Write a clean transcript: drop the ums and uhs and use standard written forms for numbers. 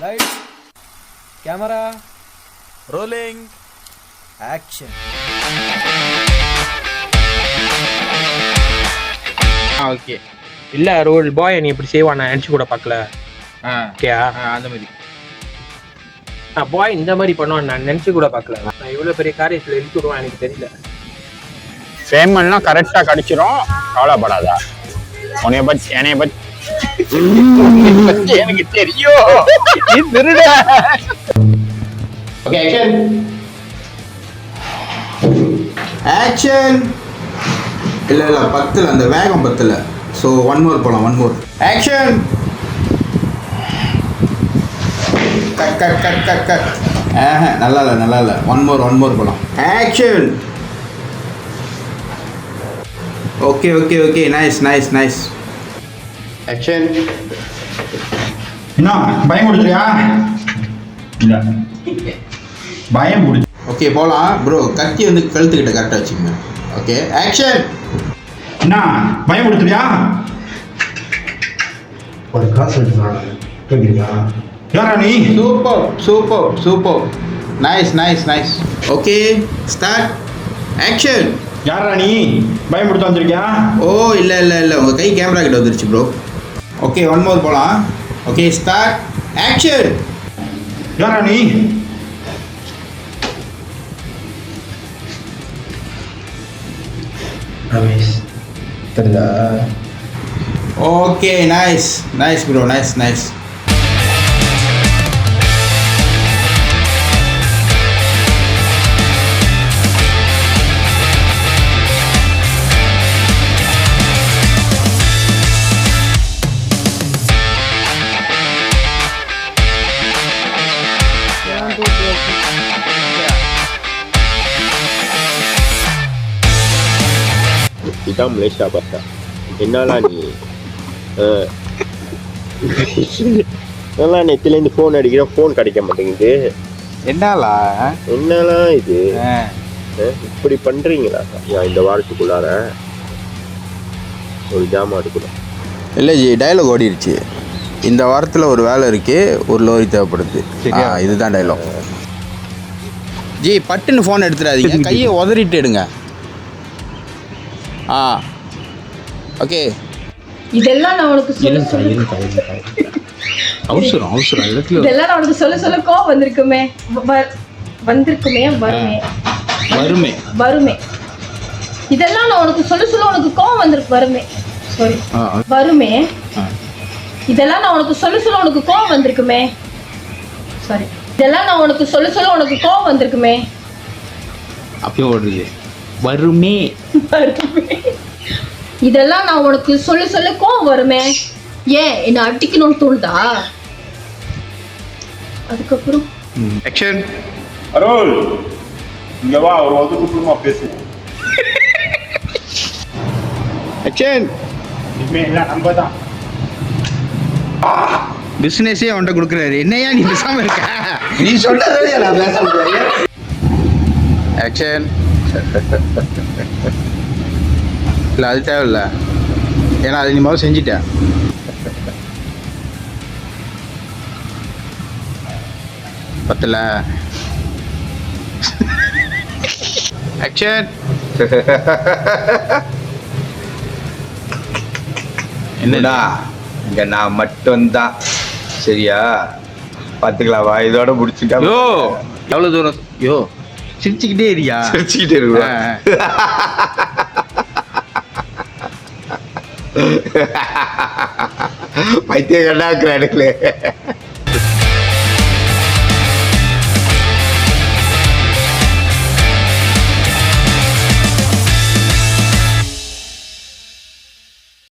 Lights, camera, rolling, action. Okay இல்ல role பாய் நீ இப்படி செய்வா நான் நினைச்சு கூட பார்க்கல. ஓகேயா அந்த மாதிரி பாய் இந்த மாதிரி பண்ணுவான் நான் நினைச்சு கூட பார்க்கல. நான் இவ்வளவு பெரிய காரியத்துல இழுத்து விடுவான் எனக்கு தெரியல. பேமெண்ட்லாம் கரெக்டா கிடைச்சிரும், கவலைப்படாதா. உன்னைய பத்தி என்னைய பத்தி எனக்கு தெரியும். நீ திருட. Okay action. இல்லை இல்லை பத்தில் அந்த வேகம் பத்தில். ஸோ ஒன் மோர் போகலாம். One more action. Cut cut cut cut cut. நல்லா இல்லை நல்லா இல்லை. ஒன் மோர் போகலாம். Action. Okay okay okay nice nice nice. Action. என்ன பயம் கொடுத்துறியா? இல்லை பயம் கொடுத்து. ஓகே போகலாம் ப்ரோ. கத்தி வந்து கழுத்துக்கிட்ட கரெக்டாக வச்சுக்கோங்க. Okay action. என்ன பயம் கொடுத்துறியா? ஒரு காசு கேட்குறீங்களா? யாரா நீ? Super super super. Nice nice nice. Okay start. Action. யாரா நீ? பயம் கொடுத்து வந்திருக்கியா? ஓ இல்லை இல்லை இல்லை உங்கள் கை கேமரா கிட்ட வந்துருச்சு ப்ரோ. ஓகே ஒன் மோர் போகலாம். Okay start. ஆக்ஷன். யாரா நீ? ரமேஷ் தெரியுதா? Okay nice nice bro nice nice. இதான் மலேசியா பாஷா. என்னடா நீ நல்லா நெத்திலேருந்து ஃபோன் அடிக்கிறேன், ஃபோன் கிடைக்க மாட்டேங்குது. என்னலாம் இது? இப்படி பண்ணுறீங்களா இந்த வாரத்துக்குள்ளார ஒரு ஜாமான் எடுக்கணும்? இல்லை ஜி டைலாக் ஓடிடுச்சு. இந்த வாரத்தில் ஒரு வேலை இருக்குது, ஒரு லோரி தேவைப்படுது. இதுதான் டைலாக். ஜி பட்டுன்னு ஃபோன் எடுத்துடாதீங்க, கையை உதறிட்டு எடுங்க. ஓகே. இதெல்லாம் நான் உனக்கு அவசரம் இதெல்லாம் நான் உனக்கு சொல்ல கோவம் வந்திருக்குமே வருமே. இதெல்லாம் நான் உனக்கு சொல்ல உனக்கு கோவம் வந்திருக்கு. வருமே. இதெல்லாம் நான் உனக்கு சொல்ல உனக்கு கோவம் வந்திருக்குமே. இதெல்லாம் நான் உனக்கு சொல்ல உனக்கு கோவம் வந்திருக்குமே. அப்பயும் ஓடுறது வருமே. இதெல்லாம் நான் உனக்கு சொல்ல கோவம் வருமே. ஏன் என்ன அடிக்கணும்னு தோணுதா? அதுக்கப்புறம் ஆக்ஷன். அருள் இங்க வா, ஒரு ஒதுக்குப்புறமா பேசுவோம். ஆக்ஷன். இனிமேல் நம்ம தான் பிஸ்னஸே அவன்கிட்ட கொடுக்குறாரு. என்னையா நீ பேசாம இருக்க? நீ சொல்றதே நான் பேச முடியாது. ஆக்ஷன். இல்லை அது தேவையில்ல, ஏன்னா அது நீ முதல்ல செஞ்சிட்டேன். பத்தல. ஆக்ஷன். என்னடா இங்க நான் மட்டும்தான், சரியா? பார்த்துக்கலாம் வா, இதோட முடிச்சுட்டா. யோ எவ்வளோ தூரம்? யோ சிரிச்சுக்கிட்டே இருக்கியா? சிரிச்சுக்கிட்டே இருக்கா? பைத்தியம் கண்டாக்குற இடத்துல